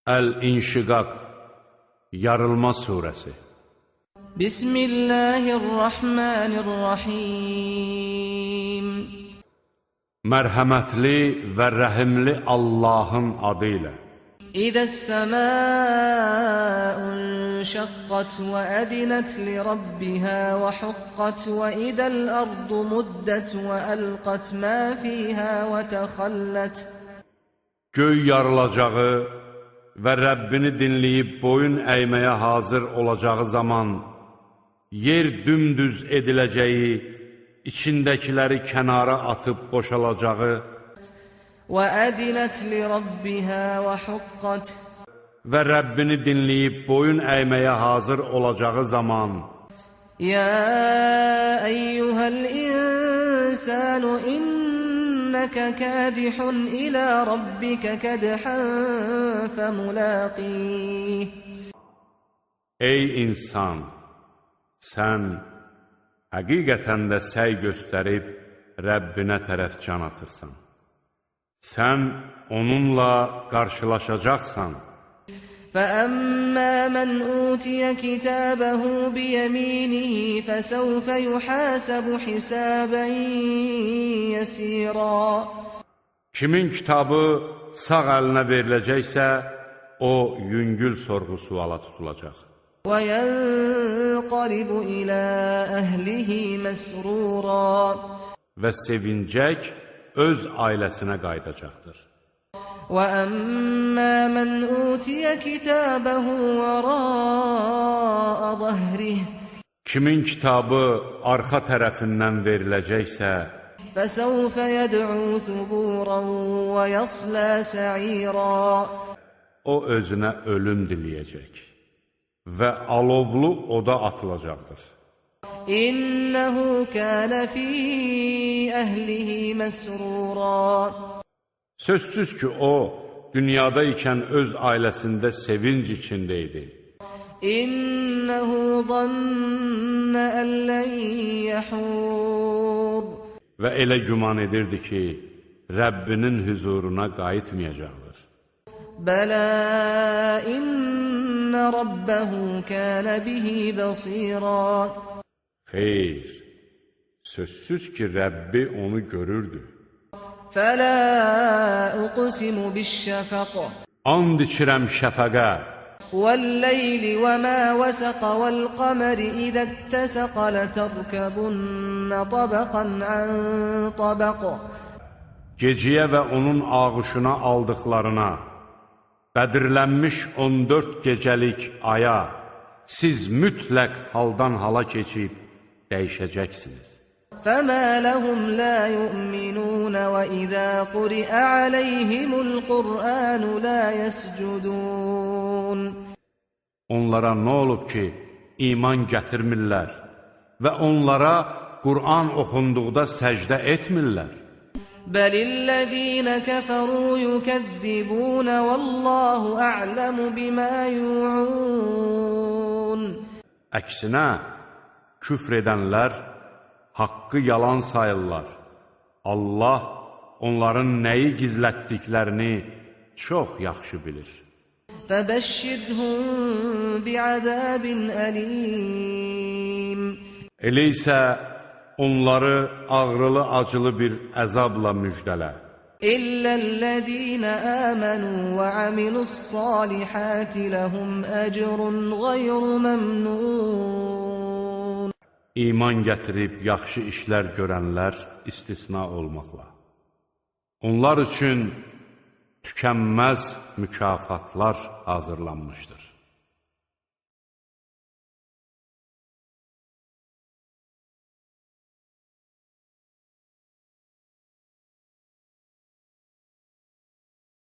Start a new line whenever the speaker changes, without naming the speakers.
Əl-İnşiqaq, Yarılma surəsi.
Bismillahirrahmanirrahim.
Mərhəmətli və rəhimli Allahın adı ilə.
İzəs-səmâ'un şəqqət və ədinət li rabbihə və huqqət və idəl-ərdu muddət və əlqət mə fiyhə və təxəllət.
Göy yarılacağı və Rəbbini dinləyib boyun əyməyə hazır olacağı zaman, yer dümdüz ediləcəyi, içindəkiləri kənara atıb boşalacağı
və ədinət li rabbihə və huqqət
və Rəbbini dinləyib boyun əyməyə hazır olacağı zaman,
Yə əyyuhəl insanu İnnəkə kədihun ilə rabbikə kədhən fəmuləqih.
Ey insan, sən həqiqətən də səy göstərib Rəbbinə tərəf can atırsan. Sən onunla qarşılaşacaqsan.
فَأَمَّا مَنْ أُوتِيَ كِتَابَهُ بِيَمِينِهِ فَسَوْفَ يُحَاسَبُ حِسَابًا يَسِيرًا.
Kimin kitabı sağ əlinə veriləcəksə, o yüngül sorğu-suala tutulacaq.
وَيَنْقَلِبُ إِلَى أَهْلِهِ مَسْرُورًا.
Və sevincək öz ailəsinə qayıdacaqdır.
وَأَمَّا مَنْ أُوتِيَ كِتَابَهُ وَرَاءَ ظَهْرِهِ
Kimin kitabı arxa tərəfindən veriləcəksə,
فَسَوْفَ يَدْعُو ثُبُورًا وَيَصْلَى سَعِيرًا.
o özünə ölüm diləyəcək və alovlu oda atılacaqdır.
İnnehu kana fi ahlihi masrura.
Sözsüz ki, o, dünyada ikən öz ailəsində sevinc içində idi.
İnnehu zanna an lan yahur.
Və elə güman edirdi ki, Rəbbinin huzuruna qayıtmayacaqdır.
Bələ inna rabbahu kana bihi basira.
Xeyr, sözsüz ki, Rəbbi onu görürdü.
Fələ uqsimu biş-şəfaq.
And içirəm şəfəqə.
Vəl-leyli və mə vəsəq vəl-qəmər idə ittəsəq lətərkəbunnə tabaqan ən tabaq.
Geciyə və onun ağışına aldıqlarına, bədirlənmiş 14 gecəlik aya, siz mütləq haldan hala keçib dəyişəcəksiniz.
فَمَا لَهُمْ لَا يُؤْمِنُونَ وَإِذَا قُرِئَ عَلَيْهِمُ الْقُرْآنُ لَا يَسْجُدُونَ.
Onlara nə olub ki, iman gətirmirlər və onlara Qur'an oxunduqda səcdə etmirlər.
بَلِ الَّذِينَ كَفَرُوا يُكَذِّبُونَ وَاللَّهُ أَعْلَمُ بِمَا يُوعُونَ.
Əksinə, küfr edənlər haqqı yalan sayırlar. Allah onların nəyi gizlətdiklərini çox yaxşı bilir.
فَبَشِّرْهُمْ بِعَذَابٍ أَلِيمٍ.
Elə isə onları ağrılı-acılı bir əzabla müjdələ.
إِلَّا الَّذِينَ آمَنُوا وَعَمِلُوا الصَّالِحَاتِ لَهُمْ أَجْرٌ غَيْرُ مَمْنُونَ.
İman gətirib yaxşı işlər görənlər istisna olmaqla. Onlar üçün tükənməz mükafatlar hazırlanmışdır.